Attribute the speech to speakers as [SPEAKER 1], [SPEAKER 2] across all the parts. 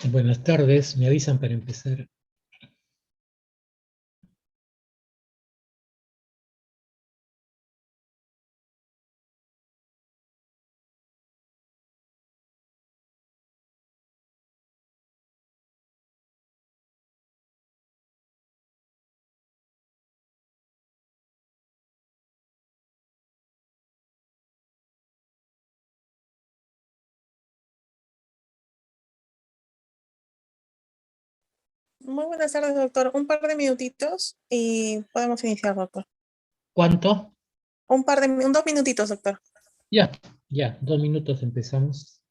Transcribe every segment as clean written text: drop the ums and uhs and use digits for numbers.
[SPEAKER 1] Buenas tardes, me avisan para empezar.
[SPEAKER 2] Muy buenas tardes, doctor. Un par de minutitos y podemos iniciar, doctor.
[SPEAKER 1] ¿Cuánto?
[SPEAKER 2] 2 minutitos, doctor.
[SPEAKER 1] Ya, 2 minutos empezamos.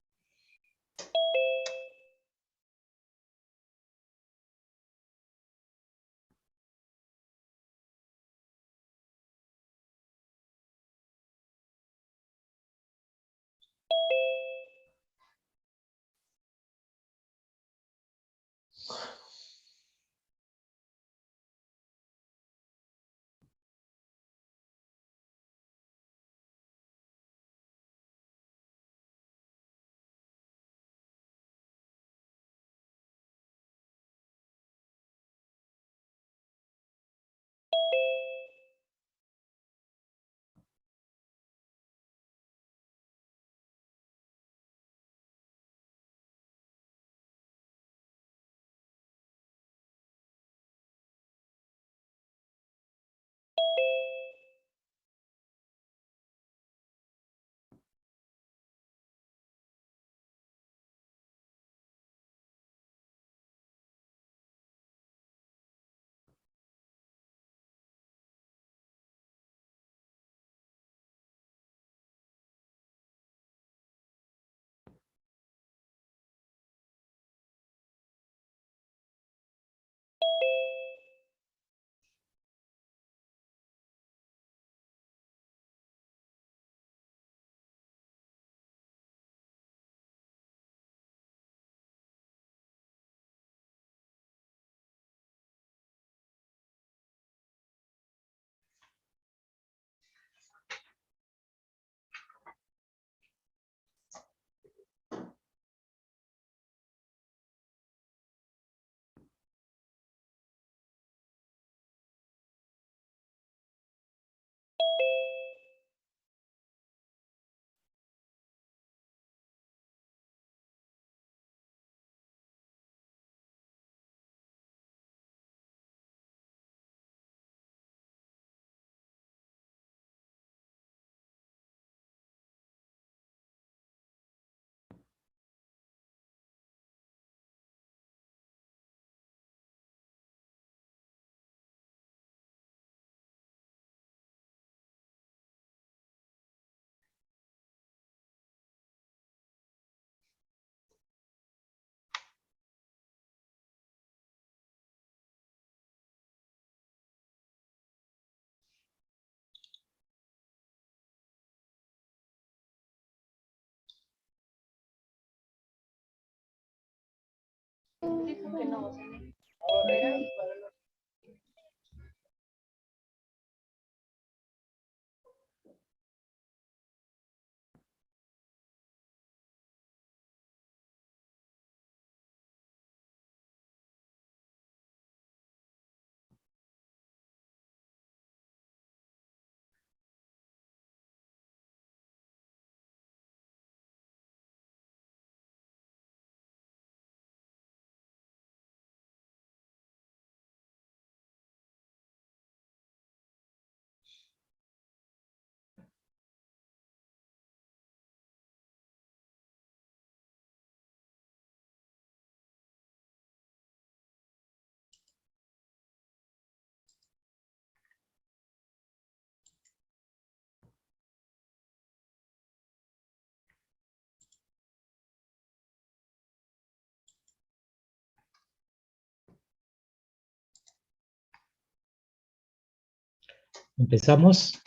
[SPEAKER 1] Empezamos.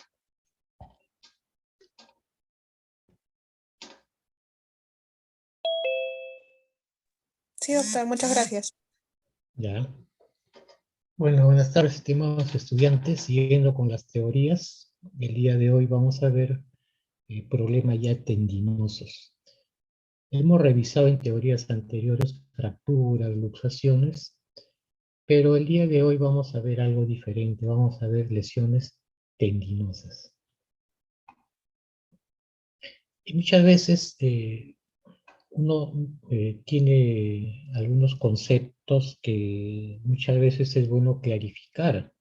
[SPEAKER 2] Sí, doctor, muchas gracias.
[SPEAKER 1] Ya. Bueno, buenas tardes, estimados estudiantes. Siguiendo con las teorías, el día de hoy vamos a ver problemas ya tendinosos. Hemos revisado en teorías anteriores fracturas, luxaciones, pero el día de hoy vamos a ver algo diferente, vamos a ver lesiones tendinosas. Y muchas veces uno tiene algunos conceptos que muchas veces es bueno clarificar.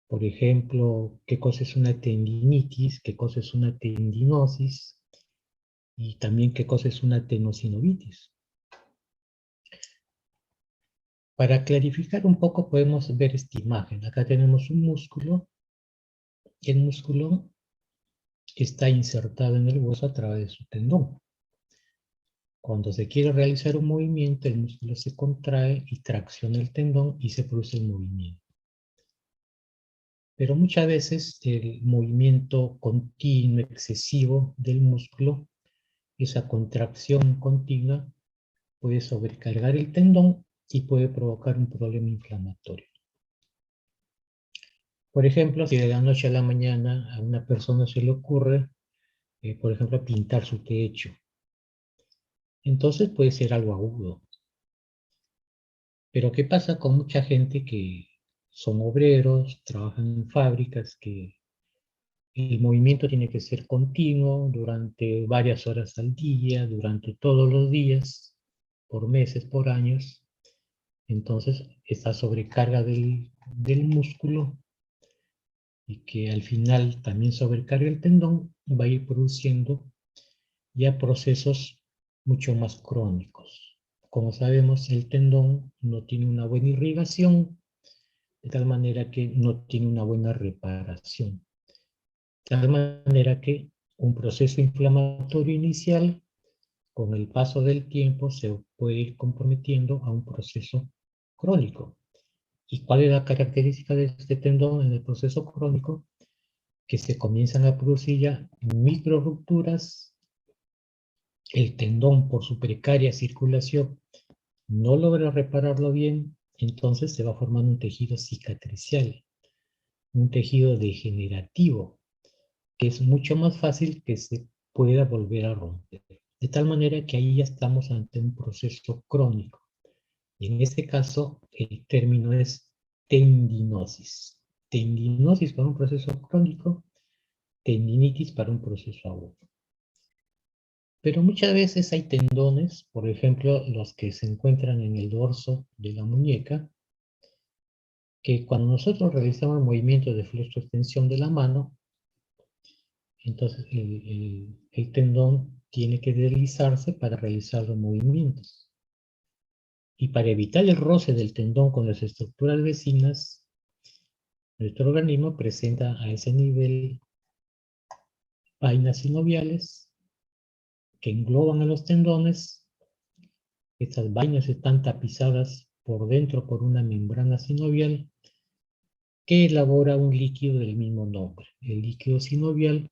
[SPEAKER 1] Por ejemplo, qué cosa es una tendinitis, qué cosa es una tendinosis y también qué cosa es una tenosinovitis. Para clarificar un poco podemos ver esta imagen. Acá tenemos un músculo y el músculo está insertado en el hueso a través de su tendón. Cuando se quiere realizar un movimiento, el músculo se contrae y tracciona el tendón y se produce el movimiento. Pero muchas veces el movimiento continuo, excesivo del músculo, esa contracción continua, puede sobrecargar el tendón y puede provocar un problema inflamatorio. Por ejemplo, si de la noche a la mañana a una persona se le ocurre, por ejemplo, pintar su techo, entonces puede ser algo agudo. Pero ¿qué pasa con mucha gente que son obreros, trabajan en fábricas, que el movimiento tiene que ser continuo durante varias horas al día, durante todos los días, por meses, por años? Entonces, esta sobrecarga del músculo y que al final también sobrecarga el tendón va a ir produciendo ya procesos mucho más crónicos. Como sabemos, el tendón no tiene una buena irrigación, de tal manera que no tiene una buena reparación. De tal manera que un proceso inflamatorio inicial, con el paso del tiempo, se puede ir comprometiendo a un proceso crónico. ¿Y cuál es la característica de este tendón en el proceso crónico? Que se comienzan a producir ya micro rupturas, el tendón por su precaria circulación no logra repararlo bien, entonces se va formando un tejido cicatricial, un tejido degenerativo, que es mucho más fácil que se pueda volver a romper. De tal manera que ahí ya estamos ante un proceso crónico. Y en este caso, el término es tendinosis. Tendinosis para un proceso crónico, tendinitis para un proceso agudo. Pero muchas veces hay tendones, por ejemplo, los que se encuentran en el dorso de la muñeca, que cuando nosotros realizamos movimientos de flexo-extensión de la mano, entonces el tendón tiene que deslizarse para realizar los movimientos. Y para evitar el roce del tendón con las estructuras vecinas, nuestro organismo presenta a ese nivel vainas sinoviales que engloban a los tendones. Estas vainas están tapizadas por dentro por una membrana sinovial que elabora un líquido del mismo nombre, el líquido sinovial,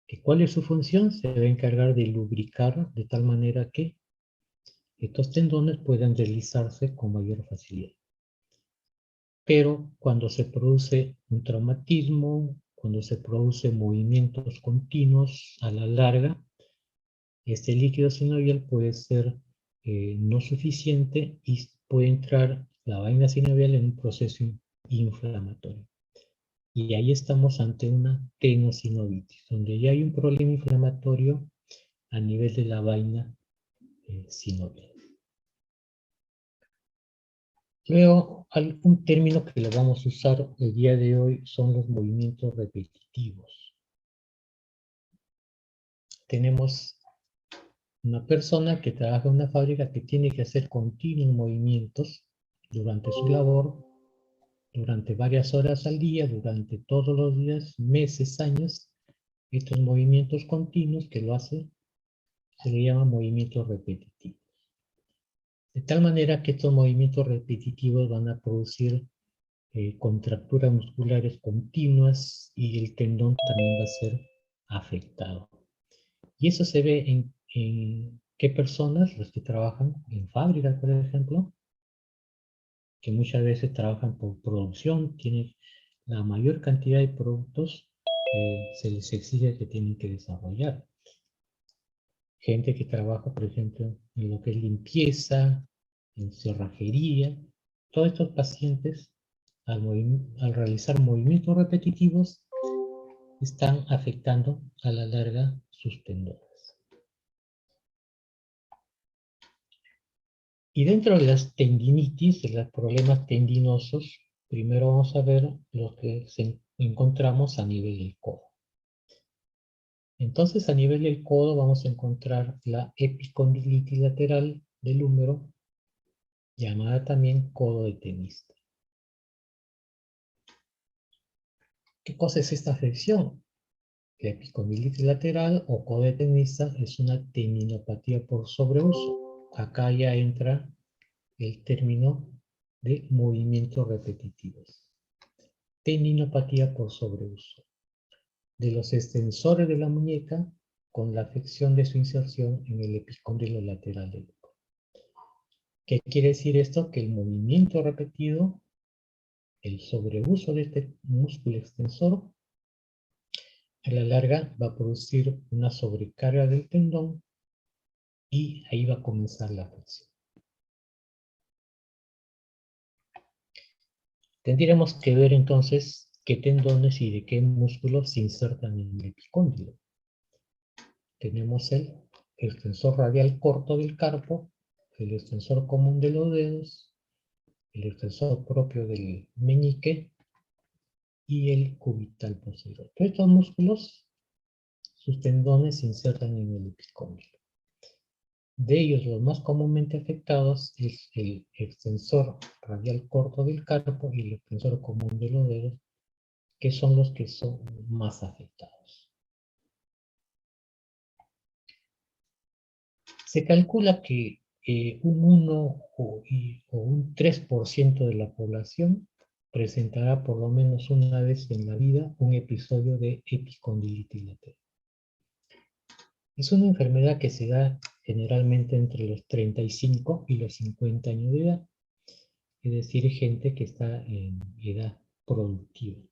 [SPEAKER 1] que ¿cuál es su función? Se va a encargar de lubricar de tal manera que estos tendones puedan deslizarse con mayor facilidad. Pero cuando se produce un traumatismo, cuando se producen movimientos continuos a la larga, este líquido sinovial puede ser no suficiente y puede entrar la vaina sinovial en un proceso inflamatorio. Y ahí estamos ante una tenosinovitis, donde ya hay un problema inflamatorio a nivel de la vaina sinovial. Luego, un término que lo vamos a usar el día de hoy son los movimientos repetitivos. Tenemos una persona que trabaja en una fábrica que tiene que hacer continuos movimientos durante su labor, durante varias horas al día, durante todos los días, meses, años. Estos movimientos continuos que lo hace se le llama movimientos repetitivos. De tal manera que estos movimientos repetitivos van a producir contracturas musculares continuas y el tendón también va a ser afectado. Y eso se ve en qué personas, los que trabajan en fábricas, por ejemplo, que muchas veces trabajan por producción, tienen la mayor cantidad de productos, se les exige que tienen que desarrollar. Gente que trabaja, por ejemplo, en lo que es limpieza, en cerrajería. Todos estos pacientes, al realizar movimientos repetitivos, están afectando a la larga sus tendones. Y dentro de las tendinitis, de los problemas tendinosos, primero vamos a ver lo que encontramos a nivel del codo. Entonces, a nivel del codo vamos a encontrar la epicondilitis lateral del húmero, llamada también codo de tenista. ¿Qué cosa es esta afección? La epicondilitis lateral o codo de tenista es una tendinopatía por sobreuso. Acá ya entra el término de movimientos repetitivos. Tendinopatía por sobreuso de los extensores de la muñeca con la afección de su inserción en el epicóndilo lateral del húmero. ¿Qué quiere decir esto? Que el movimiento repetido, el sobreuso de este músculo extensor, a la larga va a producir una sobrecarga del tendón y ahí va a comenzar la afección. Tendríamos que ver entonces qué tendones y de qué músculos se insertan en el epicóndilo. Tenemos el extensor radial corto del carpo, el extensor común de los dedos, el extensor propio del meñique y el cubital posterior. Todos estos músculos, sus tendones se insertan en el epicóndilo. De ellos, los más comúnmente afectados es el extensor radial corto del carpo y el extensor común de los dedos, que son los que son más afectados. Se calcula que un 1 o un 3% de la población presentará por lo menos una vez en la vida un episodio de epicondilitis lateral. Es una enfermedad que se da generalmente entre los 35 y los 50 años de edad, es decir, gente que está en edad productiva,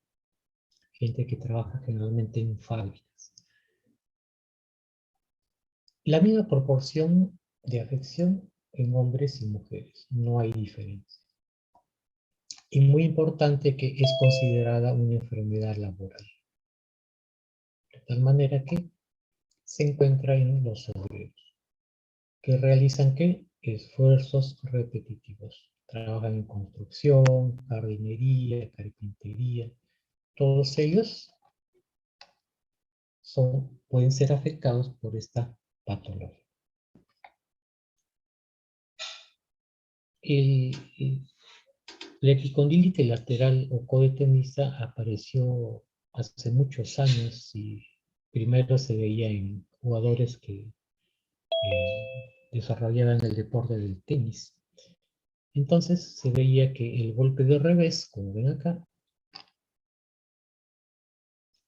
[SPEAKER 1] gente que trabaja generalmente en fábricas. La misma proporción de afección en hombres y mujeres, no hay diferencia. Y muy importante que es considerada una enfermedad laboral, de tal manera que se encuentra en los obreros, que realizan ¿qué? Esfuerzos repetitivos. Trabajan en construcción, jardinería, carpintería. Todos ellos pueden ser afectados por esta patología. La epicondilitis lateral o codo de tenista apareció hace muchos años y primero se veía en jugadores que desarrollaban el deporte del tenis. Entonces se veía que el golpe de revés, como ven acá,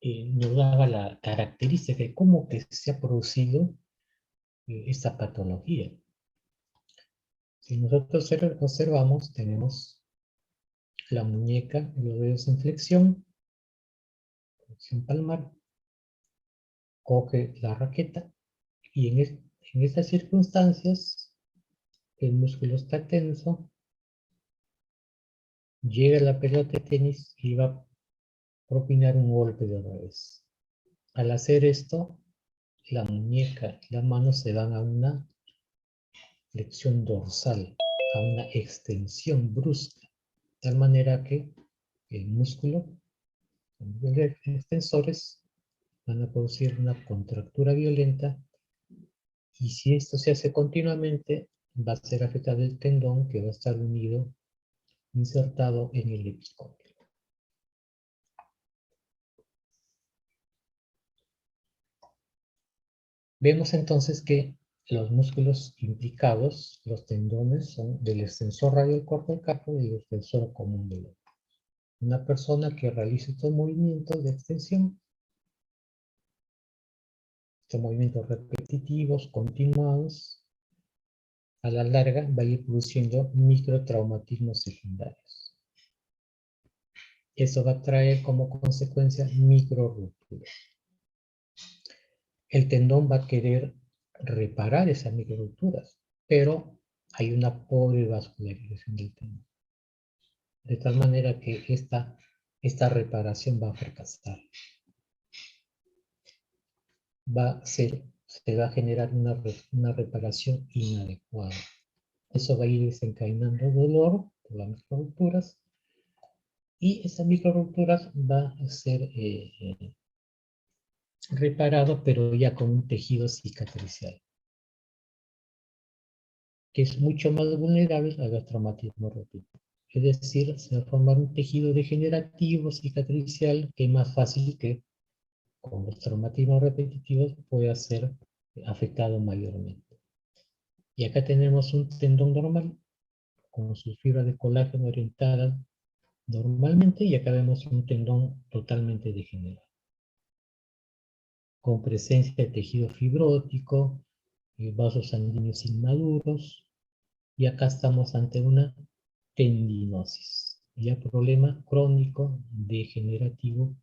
[SPEAKER 1] nos daba la característica de cómo que se ha producido esta patología. Si nosotros observamos, tenemos la muñeca, los dedos en flexión palmar, coge la raqueta y en estas circunstancias el músculo está tenso, llega la pelota de tenis y va a propinar un golpe de revés. Al hacer esto, la muñeca y la mano se van a una flexión dorsal, a una extensión brusca, de tal manera que el músculo, los extensores, van a producir una contractura violenta y si esto se hace continuamente, va a ser afectado el tendón que va a estar unido, insertado en el epicóndilo. Vemos entonces que los músculos implicados, los tendones, son del extensor radial corto del carpo y el extensor común del hombro. Una persona que realice estos movimientos de extensión, estos movimientos repetitivos, continuados, a la larga va a ir produciendo microtraumatismos secundarios. Eso va a traer como consecuencia microrupturas. El tendón va a querer reparar esas microrupturas, pero hay una pobre vascularización del tendón. De tal manera que esta reparación va a fracasar. Se va a generar una reparación inadecuada. Eso va a ir desencadenando dolor por las microrupturas, y esas microrupturas va a ser reparado, pero ya con un tejido cicatricial, que es mucho más vulnerable a los traumatismos repetitivos. Es decir, se va a formar un tejido degenerativo cicatricial que es más fácil que con los traumatismos repetitivos pueda ser afectado mayormente. Y acá tenemos un tendón normal con sus fibras de colágeno orientadas normalmente, y acá vemos un tendón totalmente degenerado, con presencia de tejido fibrótico, vasos sanguíneos inmaduros, y acá estamos ante una tendinosis, ya problema crónico degenerativo,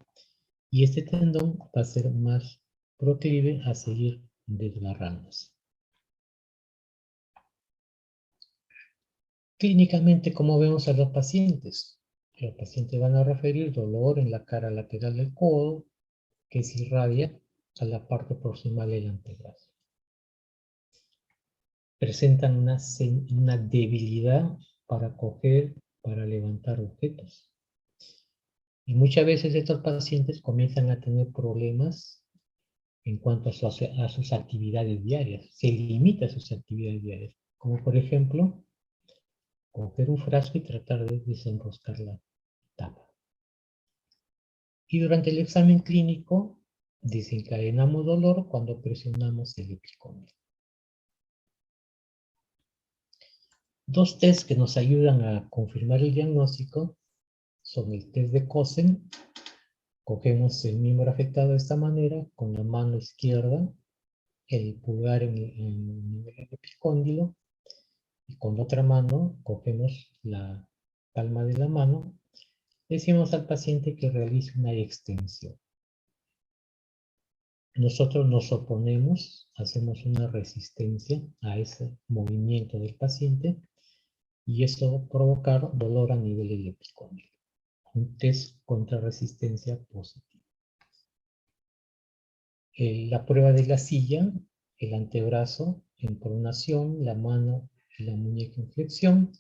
[SPEAKER 1] y este tendón va a ser más proclive a seguir desgarrándose. Clínicamente, ¿cómo vemos a los pacientes? Los pacientes van a referir dolor en la cara lateral del codo, que se irradia a la parte proximal del antebrazo. Presentan una debilidad para coger, para levantar objetos. Y muchas veces estos pacientes comienzan a tener problemas en cuanto a sus actividades diarias. Se limita a sus actividades diarias. Como por ejemplo, coger un frasco y tratar de desenroscar la tapa. Y durante el examen clínico desencadenamos dolor cuando presionamos el epicóndilo. Dos tests que nos ayudan a confirmar el diagnóstico son el test de Cosen. Cogemos el miembro afectado de esta manera, con la mano izquierda, el pulgar en el epicóndilo, y con la otra mano cogemos la palma de la mano. Decimos al paciente que realice una extensión. Nosotros nos oponemos, hacemos una resistencia a ese movimiento del paciente, y eso provocar dolor a nivel del epicóndilo. Un test contra resistencia positivo. La prueba de la silla, el antebrazo en pronación, la mano y la muñeca en flexión.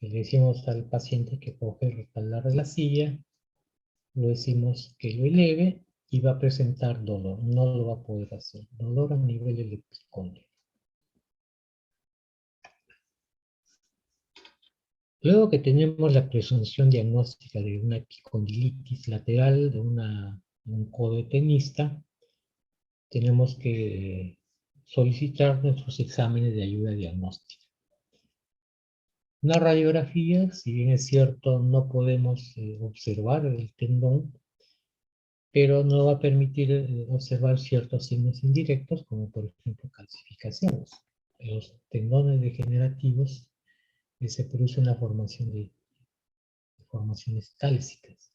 [SPEAKER 1] Le decimos al paciente que coge el respaldar de la silla, lo decimos que lo eleve y va a presentar dolor. No lo va a poder hacer. Dolor a nivel del epicóndilo. Luego que tenemos la presunción diagnóstica de una epicondilitis lateral, de un codo de tenista, tenemos que solicitar nuestros exámenes de ayuda diagnóstica. Una radiografía, si bien es cierto, no podemos observar el tendón, pero nos va a permitir observar ciertos signos indirectos, como por ejemplo calcificaciones. En los tendones degenerativos se produce una formación de formaciones cálcicas.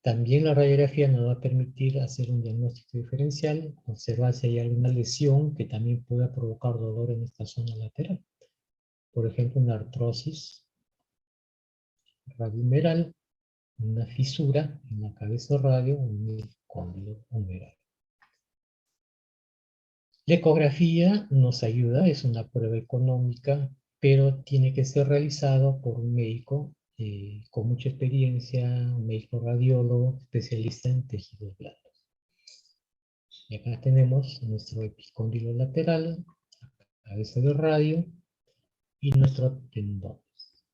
[SPEAKER 1] También la radiografía nos va a permitir hacer un diagnóstico diferencial, observar si hay alguna lesión que también pueda provocar dolor en esta zona lateral. Por ejemplo, una artrosis radiohumeral, una fisura en la cabeza radio o en el cóndilo humeral. La ecografía nos ayuda, es una prueba económica, pero tiene que ser realizado por un médico con mucha experiencia, un médico radiólogo, especialista en tejidos blandos. Y acá tenemos nuestro epicóndilo lateral, cabeza de radio y nuestros tendones.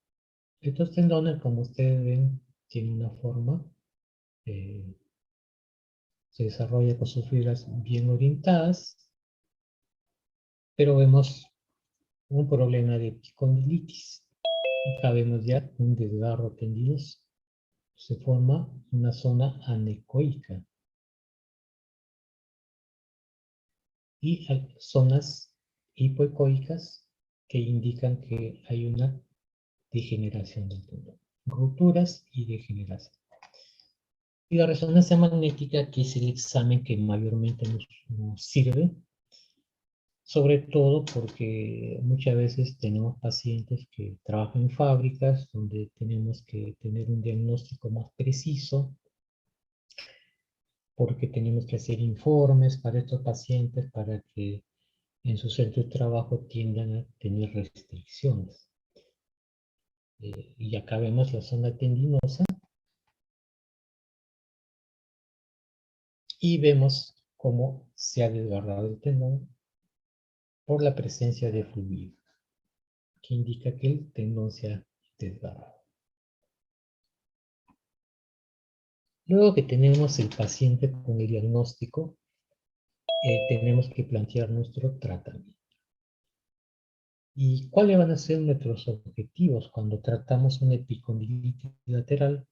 [SPEAKER 1] Estos tendones, como ustedes ven, tienen una forma, se desarrolla con sus fibras bien orientadas, pero vemos un problema de epicondilitis. Acá vemos ya un desgarro tendinoso. Se forma una zona anecoica y zonas hipoecoicas que indican que hay una degeneración del tendón. Rupturas y degeneración. Y la resonancia magnética, que es el examen que mayormente nos sirve, Sobre todo porque muchas veces tenemos pacientes que trabajan en fábricas donde tenemos que tener un diagnóstico más preciso, porque tenemos que hacer informes para estos pacientes para que en su centro de trabajo tiendan a tener restricciones. Y acá vemos la zona tendinosa y vemos cómo se ha desgarrado el tendón por la presencia de fluido, que indica que el tendón se ha desgarrado. Luego que tenemos el paciente con el diagnóstico, tenemos que plantear nuestro tratamiento. ¿Y cuáles van a ser nuestros objetivos cuando tratamos una epicondilitis lateral?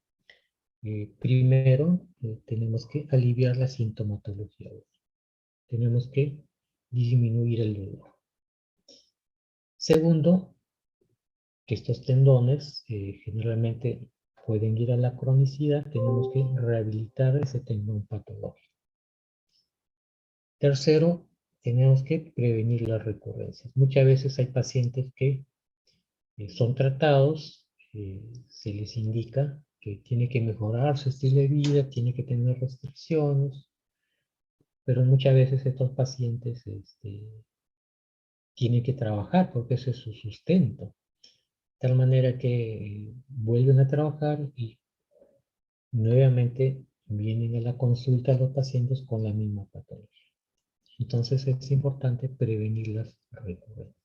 [SPEAKER 1] Primero, tenemos que aliviar la sintomatología. Tenemos que disminuir el dolor. Segundo, que estos tendones generalmente pueden ir a la cronicidad, tenemos que rehabilitar ese tendón patológico. Tercero, tenemos que prevenir las recurrencias. Muchas veces hay pacientes que son tratados, se les indica que tiene que mejorar su estilo de vida, tiene que tener restricciones, pero muchas veces estos pacientes tienen que trabajar porque ese es su sustento. De tal manera que vuelven a trabajar y nuevamente vienen a la consulta los pacientes con la misma patología. Entonces es importante prevenir las recurrencias.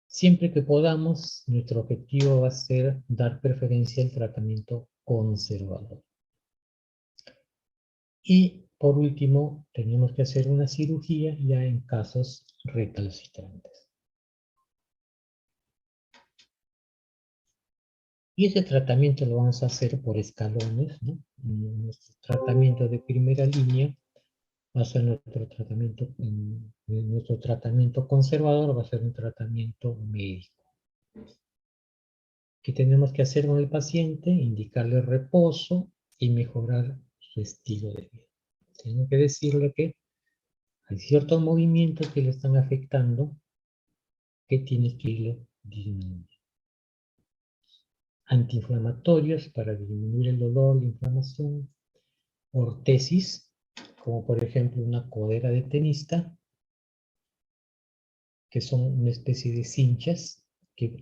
[SPEAKER 1] Siempre que podamos, nuestro objetivo va a ser dar preferencia al tratamiento conservador. Y por último, tenemos que hacer una cirugía ya en casos recalcitrantes. Y ese tratamiento lo vamos a hacer por escalones, ¿no? Nuestro tratamiento de primera línea va a ser nuestro tratamiento conservador, va a ser un tratamiento médico. ¿Qué tenemos que hacer con el paciente? Indicarle reposo y mejorar su estilo de vida. Tengo que decirle que hay ciertos movimientos que le están afectando que tiene que irlo disminuyendo. Antiinflamatorios para disminuir el dolor, la inflamación. Ortesis, como por ejemplo una codera de tenista, que son una especie de cinchas que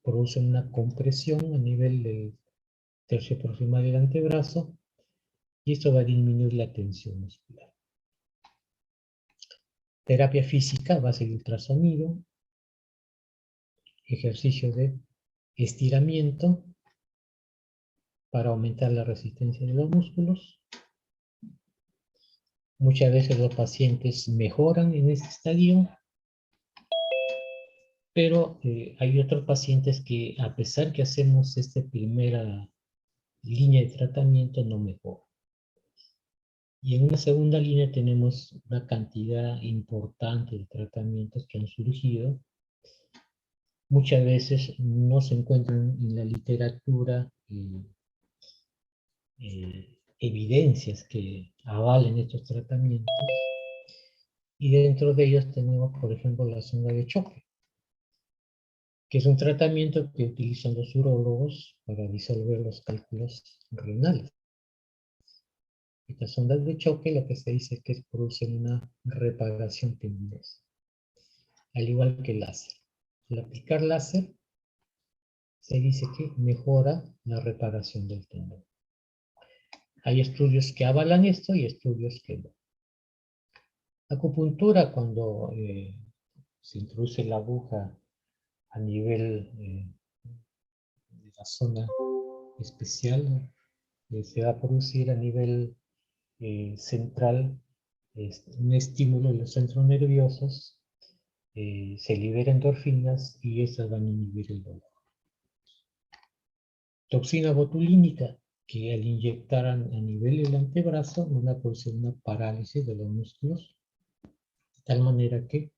[SPEAKER 1] producen una compresión a nivel del tercio proximal del antebrazo, y esto va a disminuir la tensión muscular. Terapia física, base de ultrasonido, ejercicio de estiramiento para aumentar la resistencia de los músculos. Muchas veces los pacientes mejoran en este estadio, pero hay otros pacientes que a pesar que hacemos esta primera línea de tratamiento no mejoran. Y en una segunda línea tenemos una cantidad importante de tratamientos que han surgido. Muchas veces no se encuentran en la literatura evidencias que avalen estos tratamientos. Y dentro de ellos tenemos, por ejemplo, la sonda de choque, que es un tratamiento que utilizan los urólogos para disolver los cálculos renales. Estas sondas de choque lo que se dice es que producen una reparación tendinosa, al igual que el láser. Al aplicar láser, se dice que mejora la reparación del tendón. Hay estudios que avalan esto y estudios que no. Acupuntura, cuando se introduce la aguja a nivel de la zona especial, se va a producir a nivel central un estímulo de los centros nerviosos, se liberan endorfinas y esas van a inhibir el dolor. Toxina botulínica, que al inyectar a nivel del antebrazo van a producir una parálisis de los músculos, de tal manera que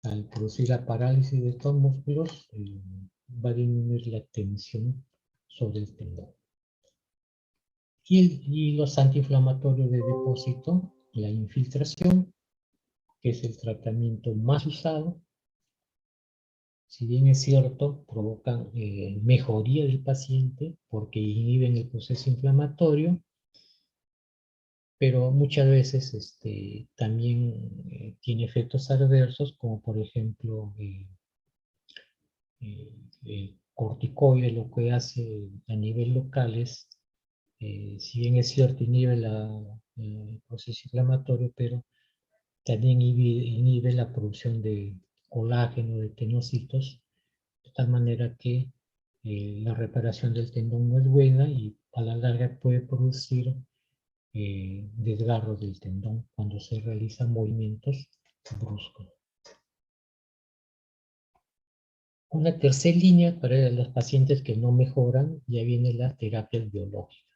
[SPEAKER 1] al producir la parálisis de estos músculos va a disminuir la tensión sobre el tendón. Y los antiinflamatorios de depósito, la infiltración, que es el tratamiento más usado. Si bien es cierto, provocan mejoría del paciente porque inhiben el proceso inflamatorio, pero muchas veces también tiene efectos adversos, como por ejemplo corticoides. Lo que hace a nivel local es, si bien es cierto, inhibe el proceso inflamatorio, pero también inhibe la producción de colágeno, de tenocitos, de tal manera que la reparación del tendón no es buena y a la larga puede producir desgarro del tendón cuando se realizan movimientos bruscos. Una tercera línea para los pacientes que no mejoran, ya viene la terapia biológica.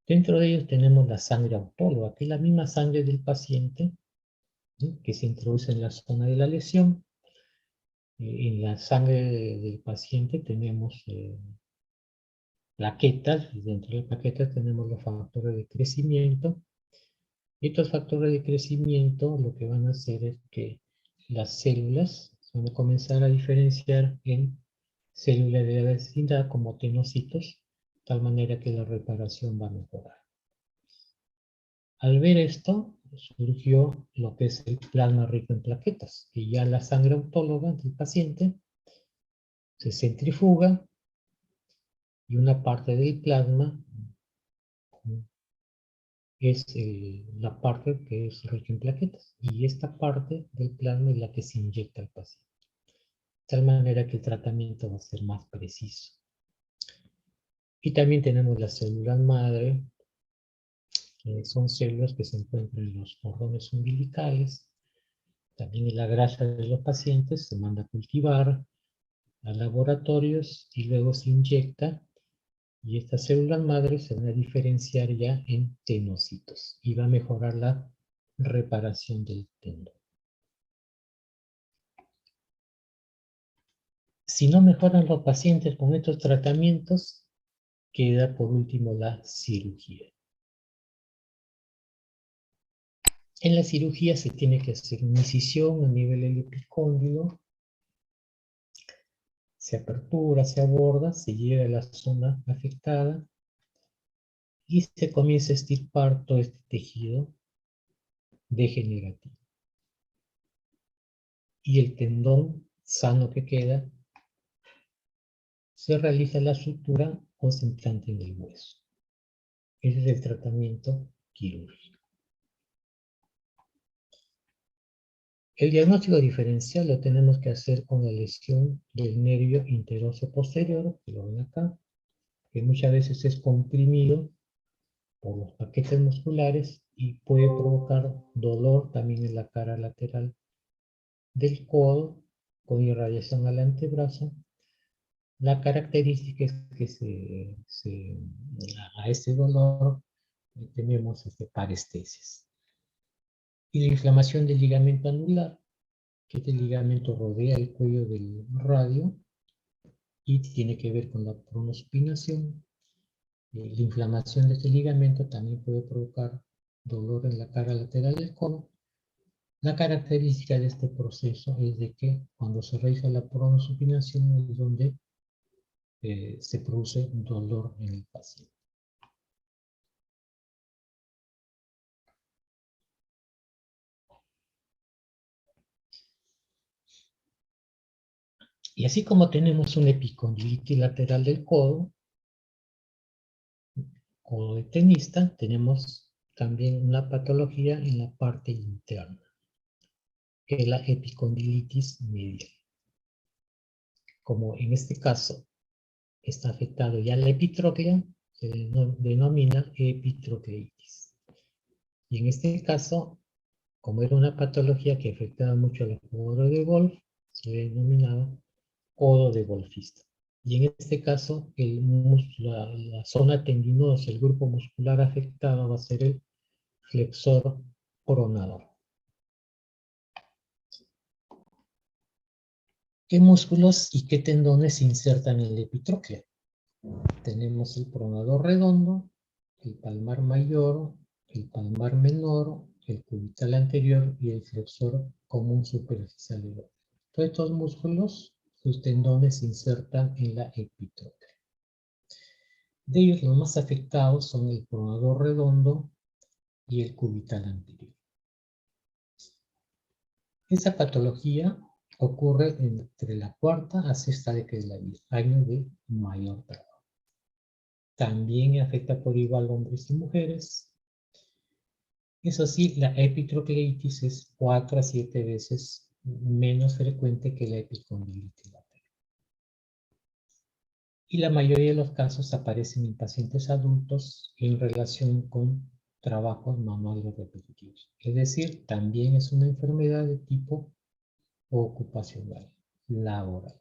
[SPEAKER 1] Dentro de ellos tenemos la sangre autóloga, que es la misma sangre del paciente, ¿sí?, que se introduce en la zona de la lesión. En la sangre del paciente tenemos plaquetas, y dentro de las plaquetas tenemos los factores de crecimiento. Estos factores de crecimiento lo que van a hacer es que las células van a comenzar a diferenciar en células de la vecindad como tenocitos, de tal manera que la reparación va a mejorar. Al ver esto, surgió lo que es el plasma rico en plaquetas, y ya la sangre autóloga del paciente se centrifuga y una parte del plasma es la parte que es rica en plaquetas, y esta parte del plasma es la que se inyecta al paciente, de tal manera que el tratamiento va a ser más preciso. Y también tenemos las células madre, que son células que se encuentran en los cordones umbilicales. También en la grasa de los pacientes se manda a cultivar a laboratorios y luego se inyecta, y estas células madres se van a diferenciar ya en tenocitos y va a mejorar la reparación del tendón. Si no mejoran los pacientes con estos tratamientos, queda por último la cirugía. En la cirugía se tiene que hacer una incisión a nivel del epicóndilo, se apertura, se aborda, se llega a la zona afectada y se comienza a extirpar todo este tejido degenerativo. Y el tendón sano que queda, se realiza la sutura o se implanta en el hueso. Ese es el tratamiento quirúrgico. El diagnóstico diferencial lo tenemos que hacer con la lesión del nervio interóseo posterior, que lo ven acá, que muchas veces es comprimido por los paquetes musculares y puede provocar dolor también en la cara lateral del codo con irradiación al antebrazo. La característica es que a este dolor tenemos parestesis. Y la inflamación del ligamento anular, que este ligamento rodea el cuello del radio y tiene que ver con la pronospinación. La inflamación de este ligamento también puede provocar dolor en la cara lateral del codo. La característica de este proceso es de que cuando se realiza la pronosupinación es donde se produce dolor en el paciente. Y así como tenemos una epicondilitis lateral del codo de tenista, tenemos también una patología en la parte interna, que es la epicondilitis medial. Como en este caso está afectado ya la epitróclea, se denomina epitrocleitis. Y en este caso, como era una patología que afectaba mucho a los jugadores de golf, se denominaba codo de golfista. Y en este caso, la zona tendinosa, el grupo muscular afectado va a ser el flexor pronador. ¿Qué músculos y qué tendones se insertan en la epitróclea? Tenemos el pronador redondo, el palmar mayor, el palmar menor, el cubital anterior y el flexor común superficial del obleo. Todos estos músculos, sus tendones se insertan en la epitróclea. De ellos, los más afectados son el pronador redondo y el cubital anterior. Esa patología ocurre entre la cuarta a sexta década de la vida, año de mayor trabajo. También afecta por igual hombres y mujeres. Eso sí, la epitrocleitis es 4 a 7 veces menos frecuente que la epicondilitis lateral. Y la mayoría de los casos aparecen en pacientes adultos en relación con trabajos manuales repetitivos. Es decir, también es una enfermedad de tipo ocupacional, laboral.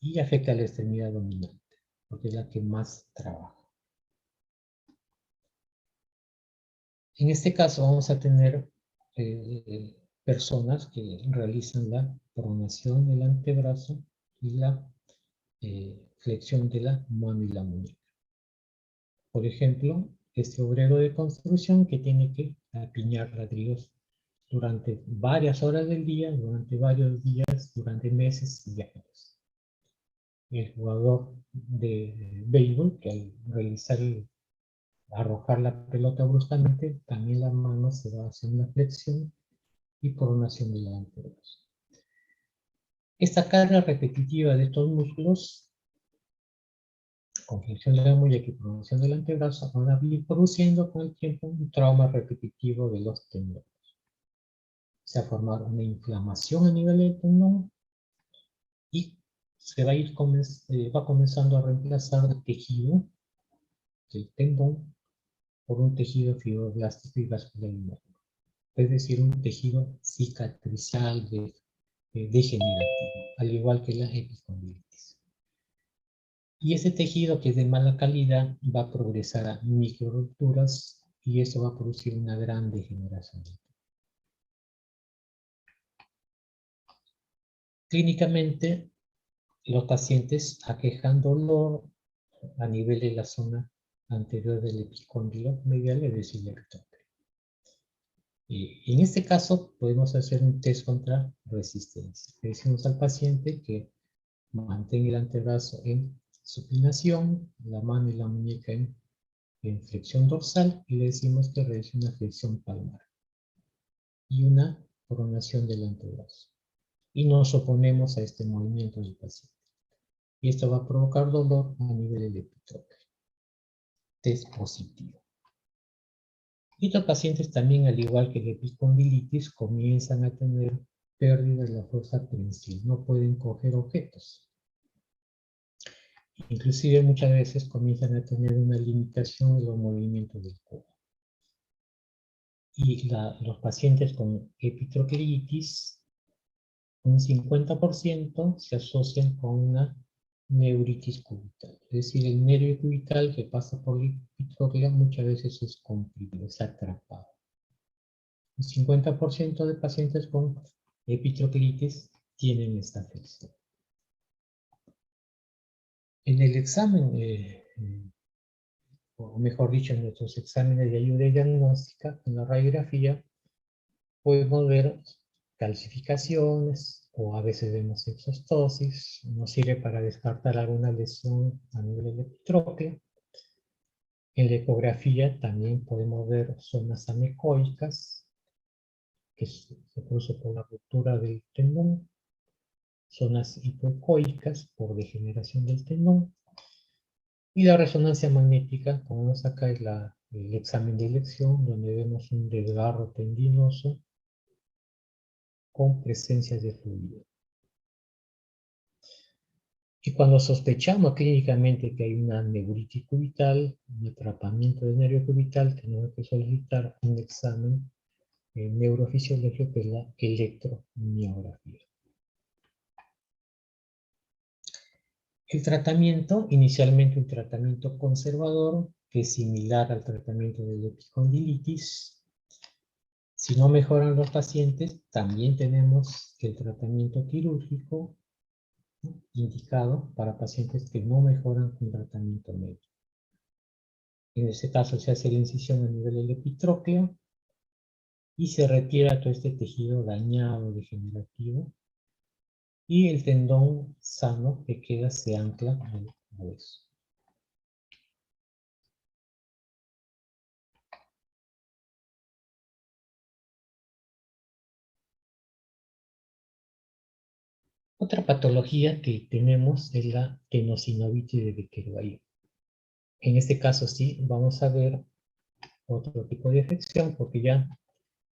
[SPEAKER 1] Y afecta a la extremidad dominante, porque es la que más trabaja. En este caso vamos a tener personas que realizan la pronación del antebrazo y la flexión de la mano y la muñeca. Por ejemplo, este obrero de construcción que tiene que apiñar ladrillos durante varias horas del día, durante varios días, durante meses y años. El jugador de béisbol que al realizar arrojar la pelota bruscamente, también la mano se va a hacer una flexión y pronación del antebrazo. Esta carga repetitiva de estos músculos, con flexión de la muñeca y pronación del antebrazo, van a ir produciendo con el tiempo un trauma repetitivo de los tendones. Se va a formar una inflamación a nivel del tendón y se va a ir va comenzando a reemplazar el tejido del tendón por un tejido fibroblástico y vascular interno. Es decir, un tejido cicatricial degenerativo, al igual que la epicondilitis. Y ese tejido que es de mala calidad va a progresar a microrupturas y eso va a producir una gran degeneración. Clínicamente, los pacientes aquejan dolor a nivel de la zona anterior del epicóndilo medial, es decir, la epitróclea. En este caso, podemos hacer un test contra resistencia. Le decimos al paciente que mantenga el antebrazo en supinación, la mano y la muñeca en flexión dorsal, y le decimos que realice una flexión palmar y una pronación del antebrazo. Y nos oponemos a este movimiento del paciente. Y esto va a provocar dolor a nivel del epitrócleo. Test positivo. Y estos pacientes también, al igual que la epicondilitis, comienzan a tener pérdida de la fuerza prensil. No pueden coger objetos. Inclusive muchas veces comienzan a tener una limitación de los movimientos del cuerpo. Y los pacientes con epitrocleitis, un 50% se asocian con una neuritis cubital. Es decir, el nervio cubital que pasa por la epitróclea muchas veces es comprimido, es atrapado. El 50% de pacientes con epitrocleitis tienen esta afección. En el examen, o mejor dicho, en nuestros exámenes de ayuda diagnóstica, en la radiografía, podemos ver calcificaciones o a veces vemos exostosis. Nos sirve para descartar alguna lesión a nivel de epitróclea. En la ecografía también podemos ver zonas anecoicas que se producen por la ruptura del tendón, zonas hipoecoicas por degeneración del tendón. Y la resonancia magnética, como vemos acá, es el examen de elección, donde vemos un desgarro tendinoso con presencia de fluido. Y cuando sospechamos clínicamente que hay una neuritis cubital, un atrapamiento del nervio cubital, tenemos que solicitar un examen neurofisiológico, que es la electromiografía. El tratamiento, inicialmente un tratamiento conservador, que es similar al tratamiento de la epicondilitis. Si no mejoran los pacientes, también tenemos el tratamiento quirúrgico, ¿no?, indicado para pacientes que no mejoran con tratamiento médico. En este caso se hace la incisión a nivel del epitrócleo y se retira todo este tejido dañado, degenerativo, y el tendón sano que queda se ancla al hueso. Otra patología que tenemos es la tenosinovitis de Becker-Bahía. En este caso sí, vamos a ver otro tipo de afección porque ya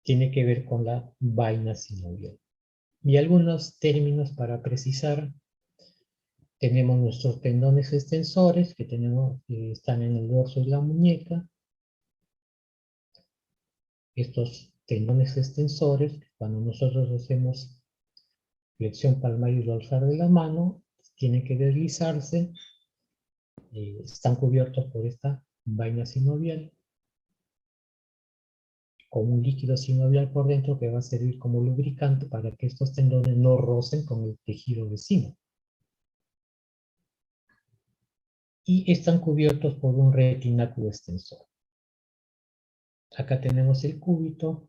[SPEAKER 1] tiene que ver con la vaina sinovial. Y algunos términos para precisar: tenemos nuestros tendones extensores que están en el dorso de la muñeca. Estos tendones extensores, cuando nosotros hacemos flexión palmar y dorsal de la mano, tienen que deslizarse, están cubiertos por esta vaina sinovial, con un líquido sinovial por dentro que va a servir como lubricante para que estos tendones no rocen con el tejido vecino. Y están cubiertos por un retináculo extensor. Acá tenemos el cúbito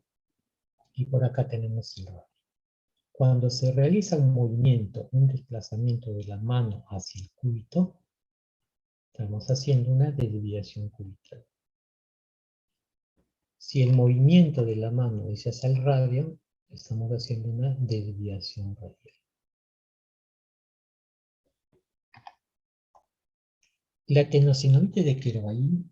[SPEAKER 1] y por acá tenemos el radio. Cuando se realiza un movimiento, un desplazamiento de la mano hacia el cúbito, estamos haciendo una desviación cubital. Si el movimiento de la mano es hacia el radio, estamos haciendo una desviación radial. La tenosinovitis de Kervain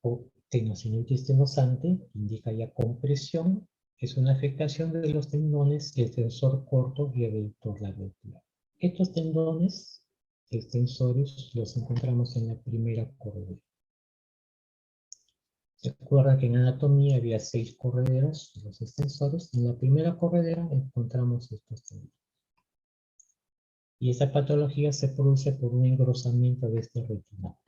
[SPEAKER 1] o tenosinovitis tenosante indica ya compresión, es una afectación de los tendones extensor corto y abductor largo. Estos tendones extensores los encontramos en la primera corredera. Se acuerda que en anatomía había 6 correderas, los extensores. En la primera corredera encontramos estos tendones. Y esta patología se produce por un engrosamiento de este retináculo,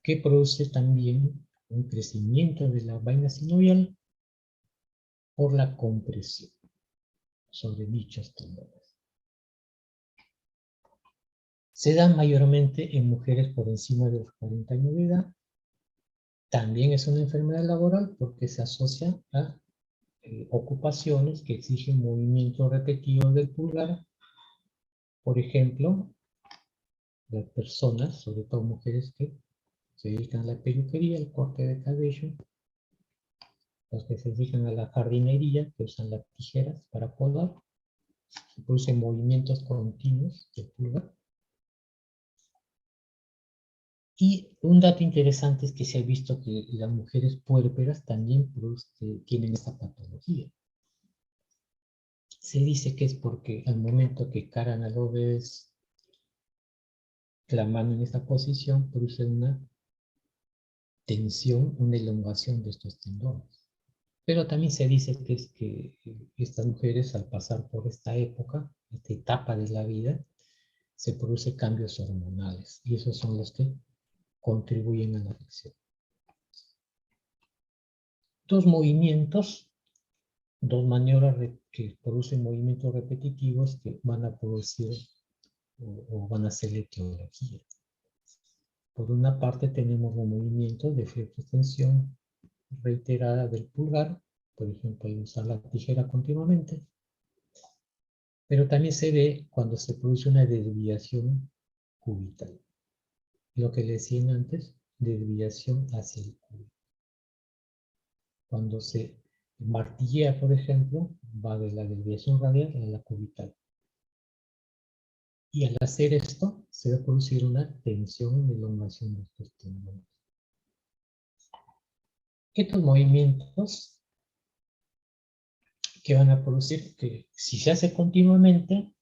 [SPEAKER 1] que produce también un crecimiento de la vaina sinovial por la compresión sobre dichos tendones. Se da mayormente en mujeres por encima de los 40 años de edad. También es una enfermedad laboral porque se asocia a ocupaciones que exigen movimientos repetidos del pulgar. Por ejemplo, las personas, sobre todo mujeres que se dedican a la peluquería, el corte de cabello, los que se dedican a la jardinería, que usan las tijeras para podar, se producen movimientos continuos del pulgar. Y un dato interesante es que se ha visto que las mujeres puérperas también tienen esta patología. Se dice que es porque al momento que cargan a los bebés, la mano en esta posición produce una tensión, una elongación de estos tendones. Pero también se dice que es que estas mujeres, al pasar por esta época, esta etapa de la vida, se producen cambios hormonales, y esos son los que contribuyen a la afección. Dos movimientos, dos maniobras que producen movimientos repetitivos que van a producir o van a hacer etiología. Por una parte tenemos los movimientos de flexión reiterada del pulgar, por ejemplo, al usar la tijera continuamente, pero también se ve cuando se produce una desviación cubital. Lo que le decía antes, desviación hacia el cúbito. Cuando se martillea, por ejemplo, va de la desviación radial a la cubital. Y al hacer esto, se va a producir una tensión y elongación de estos tendones. Estos movimientos que van a producir, que si se hace continuamente,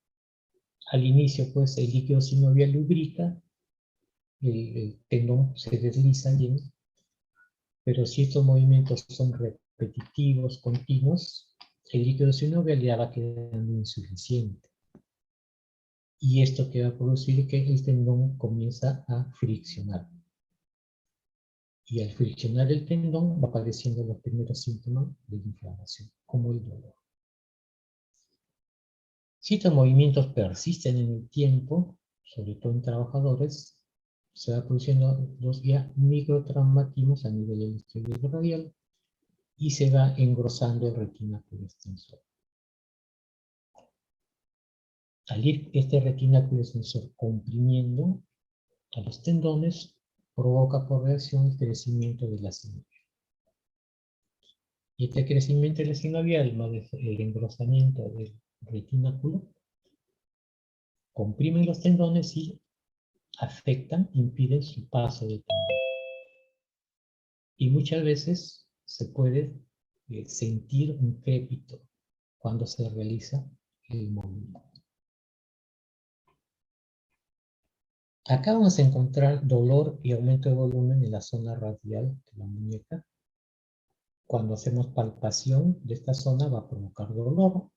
[SPEAKER 1] al inicio pues el líquido sinovial lubrica, el tendón se desliza bien, pero si estos movimientos son repetitivos, continuos, el líquido sinovial ya va quedando insuficiente. Y esto que va a producir que el tendón comienza a friccionar. Y al friccionar el tendón va apareciendo los primeros síntomas de inflamación, como el dolor. Si estos movimientos persisten en el tiempo, sobre todo en trabajadores, se va produciendo los ya microtraumatismos a nivel del isquioide radial y se va engrosando el retináculo extensor. Al ir este retináculo extensor comprimiendo a los tendones, provoca por reacción el crecimiento de la sinovial. Y este crecimiento de la sinovial, más el engrosamiento del retináculo, comprimen los tendones y afectan, impiden su paso del tendón. Y muchas veces se puede sentir un crépito cuando se realiza el movimiento. Acá vamos a encontrar dolor y aumento de volumen en la zona radial de la muñeca. Cuando hacemos palpación de esta zona va a provocar dolor.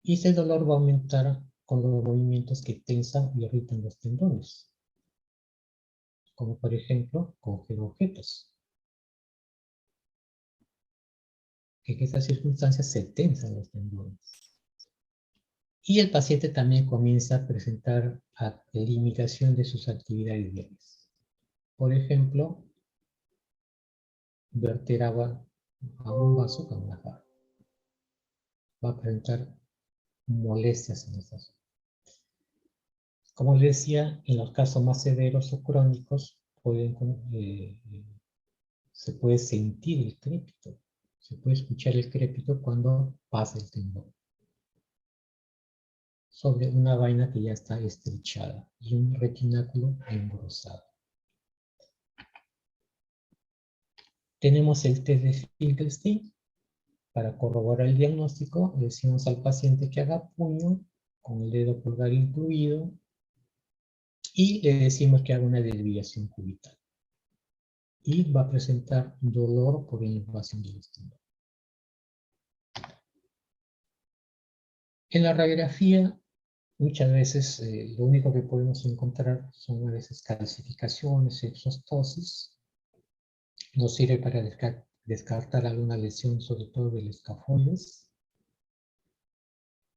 [SPEAKER 1] Y ese dolor va a aumentar con los movimientos que tensan y irritan los tendones. Como por ejemplo, coger objetos. En estas circunstancias se tensan los tendones. Y el paciente también comienza a presentar limitación de sus actividades diarias. Por ejemplo, verter agua a un vaso con una jarra. Va a presentar molestias en esta zona. Como les decía, en los casos más severos o crónicos se puede sentir el crépito, se puede escuchar el crépito cuando pasa el tendón sobre una vaina que ya está estrechada y un retináculo engrosado. Tenemos el test de Finkelstein. Para corroborar el diagnóstico, le decimos al paciente que haga puño con el dedo pulgar incluido y le decimos que haga una desviación cubital. Y va a presentar dolor por invasión del tendón. En la radiografía, muchas veces lo único que podemos encontrar son a veces calcificaciones, exostosis. Nos sirve para descartar alguna lesión, sobre todo del escafoides.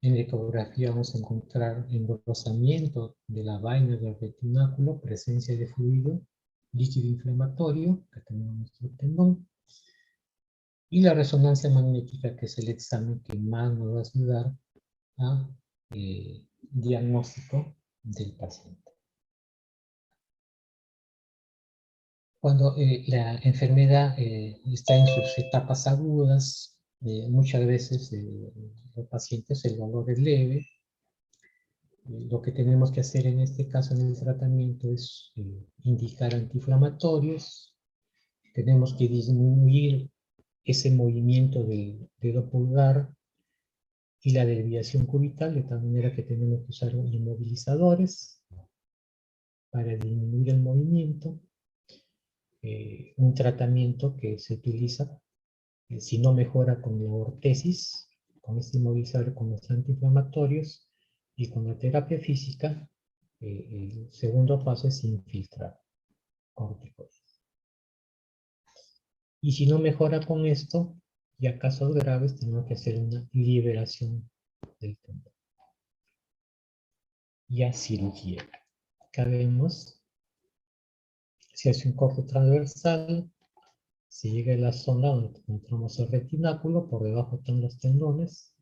[SPEAKER 1] En la ecografía vamos a encontrar engrosamiento de la vaina del retináculo, presencia de fluido, líquido inflamatorio, que tenemos nuestro tendón. Y la resonancia magnética, que es el examen que más nos va a ayudar a diagnóstico del paciente. Cuando la enfermedad está en sus etapas agudas, muchas veces los pacientes el dolor es leve. Lo que tenemos que hacer en este caso en el tratamiento es indicar antiinflamatorios. Tenemos que disminuir ese movimiento del dedo pulgar y la desviación cubital, de tal manera que tenemos que usar inmovilizadores para disminuir el movimiento. Un tratamiento que se utiliza, si no mejora con la ortesis, con este inmovilizador, con los antiinflamatorios y con la terapia física, el segundo paso es infiltrar corticoides. Y si no mejora con esto, ya casos graves, tenemos que hacer una liberación del tendón. Ya cirugía. Acá vemos, se hace un corte transversal, se llega a la zona donde encontramos el retináculo, por debajo están los tendones,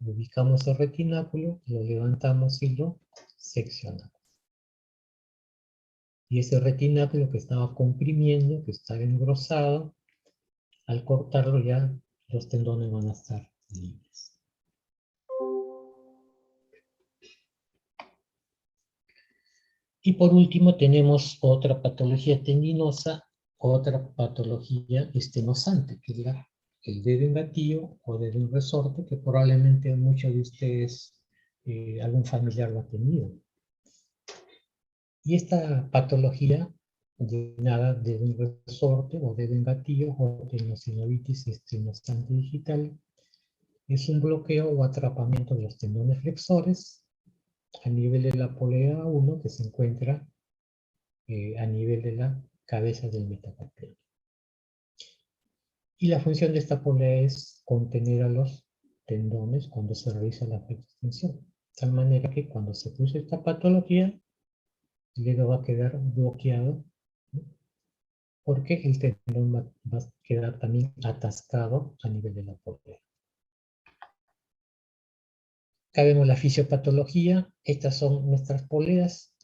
[SPEAKER 1] ubicamos el retináculo, lo levantamos y lo seccionamos. Y ese retináculo que estaba comprimiendo, que estaba engrosado, al cortarlo ya los tendones van a estar libres. Y por último tenemos otra patología tendinosa, otra patología estenosante, que es el dedo en gatillo o dedo en resorte, que probablemente muchos de ustedes, algún familiar lo ha tenido. Y esta patología, denominada dedo en resorte o dedo en gatillo o tendinocinovitis estenosante digital, es un bloqueo o atrapamiento de los tendones flexores a nivel de la polea 1 que se encuentra a nivel de la cabeza del metacarpio. Y la función de esta polea es contener a los tendones cuando se realiza la flexoextensión. De tal manera que cuando se produce esta patología, el dedo va a quedar bloqueado, ¿no? Porque el tendón va a quedar también atascado a nivel de la polea. Acá vemos la fisiopatología. Estas son nuestras poleas.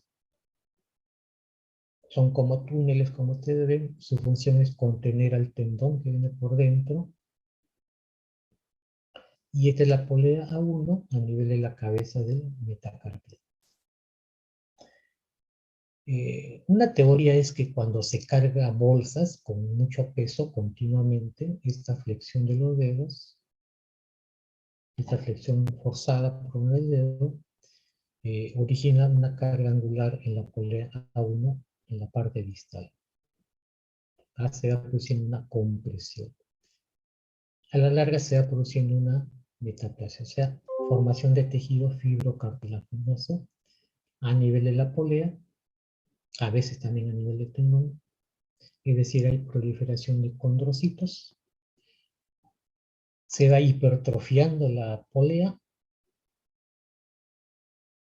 [SPEAKER 1] Son como túneles, como ustedes ven. Su función es contener al tendón que viene por dentro. Y esta es la polea A1 a nivel de la cabeza del metacarpio. Una teoría es que cuando se carga bolsas con mucho peso continuamente, esta flexión de los dedos, esta flexión forzada por el dedo, origina una carga angular en la polea A1 en la parte distal. Se va produciendo una compresión. A la larga se va produciendo una metaplasia, o sea, formación de tejido fibrocartilaginoso a nivel de la polea, a veces también a nivel de tendón, es decir, hay proliferación de condrocitos, se va hipertrofiando la polea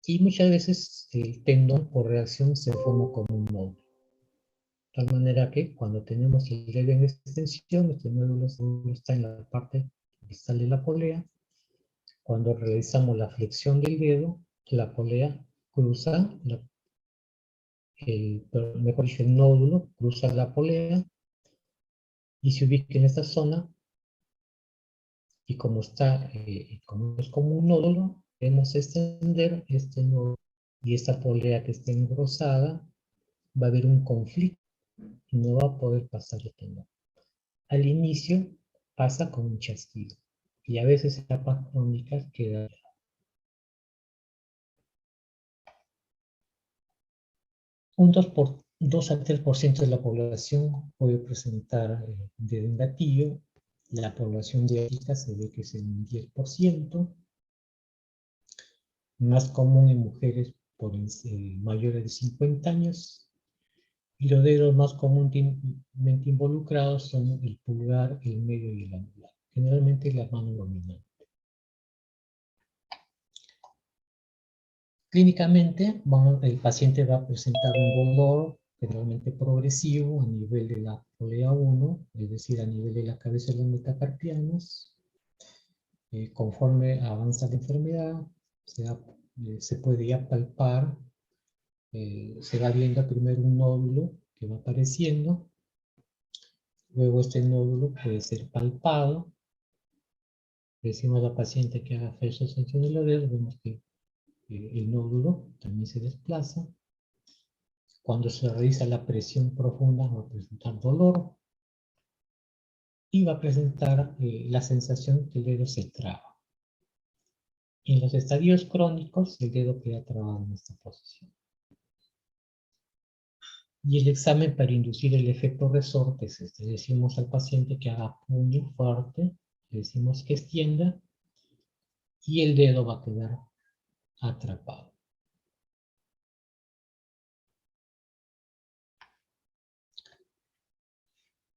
[SPEAKER 1] y muchas veces el tendón por reacción se forma como un nódulo. De tal manera que cuando tenemos el dedo en extensión, este nódulo está en la parte distal de la polea. Cuando realizamos la flexión del dedo, la polea cruza, mejor dicho, el nódulo cruza la polea y se ubica en esta zona. Y como como es como un nódulo, debemos extender este nódulo y esta polea que está engrosada, va a haber un conflicto y no va a poder pasar el tendón. Al inicio pasa con un chasquido y a veces etapas crónicas queda. Un 2 a 3% de la población puede presentar dedo en gatillo. La población diabética se ve que es el 10%. Más común en mujeres mayores de 50 años. Y los dedos más comúnmente involucrados son el pulgar, el medio y el anular. Generalmente la mano dominante. Clínicamente, el paciente va a presentar un dolor generalmente progresivo a nivel de la polea 1, es decir, a nivel de la cabeza de los metacarpianos. Conforme avanza la enfermedad, se puede ya palpar, se va viendo primero un nódulo que va apareciendo, luego este nódulo puede ser palpado. Decimos al paciente que haga flexiosensión de los dedos, vemos que el nódulo también se desplaza. Cuando se realiza la presión profunda va a presentar dolor y va a presentar la sensación que el dedo se traba. En los estadios crónicos el dedo queda trabado en esta posición. Y el examen para inducir el efecto resorte es este. Le decimos al paciente que haga puño fuerte, le decimos que extienda y el dedo va a quedar atrapado.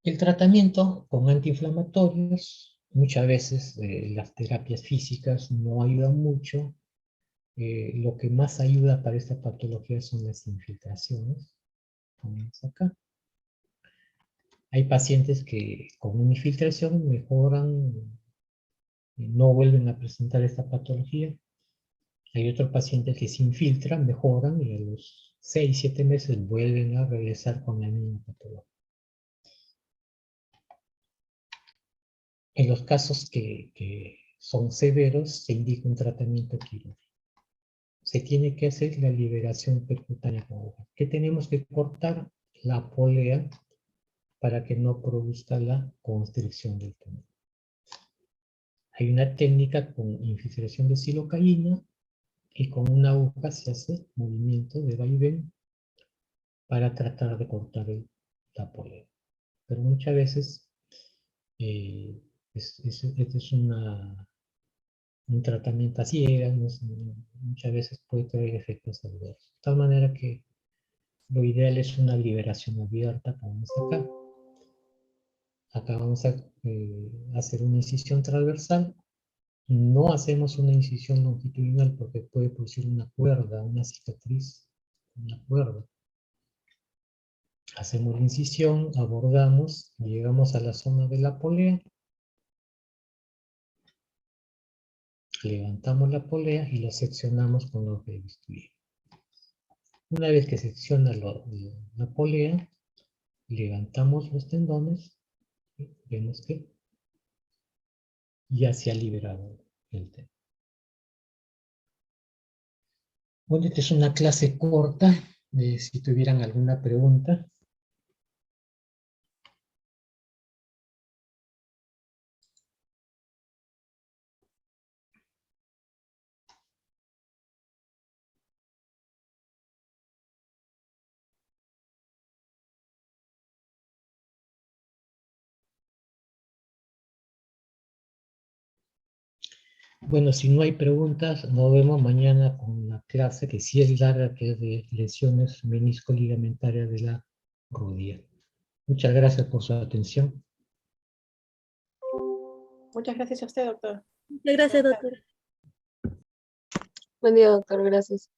[SPEAKER 1] El tratamiento con antiinflamatorios, muchas veces las terapias físicas no ayudan mucho. Lo que más ayuda para esta patología son las infiltraciones. Ponemos acá. Hay pacientes que con una infiltración mejoran, no vuelven a presentar esta patología. Hay otros pacientes que se infiltran, mejoran y a los 6-7 meses vuelven a regresar con la misma patología. En los casos que son severos, se indica un tratamiento quirúrgico. Se tiene que hacer la liberación percutánea. ¿Qué tenemos que cortar? La polea para que no produzca la constricción del tendón. Hay una técnica con infiltración de silocaína y con una aguja se hace movimiento de vaivén para tratar de cortar la polea. Pero muchas veces este es un tratamiento a ciegas, muchas veces puede traer efectos adversos. De tal manera que lo ideal es una liberación abierta, como es acá. Acá vamos a hacer una incisión transversal. No hacemos una incisión longitudinal porque puede producir una cuerda, una cicatriz, una cuerda. Hacemos la incisión, abordamos, llegamos a la zona de la polea, levantamos la polea y la seccionamos con los de bisturí. Una vez que secciona la polea, levantamos los tendones, y vemos que ya se ha liberado el tendón. Bueno, esta es una clase corta, si tuvieran alguna pregunta. Bueno, si no hay preguntas, nos vemos mañana con la clase que sí es larga, que es de lesiones menisco-ligamentarias de la rodilla. Muchas gracias por su atención.
[SPEAKER 2] Muchas gracias a usted, doctor.
[SPEAKER 3] Muchas gracias, doctor.
[SPEAKER 4] Buen día, doctor. Gracias.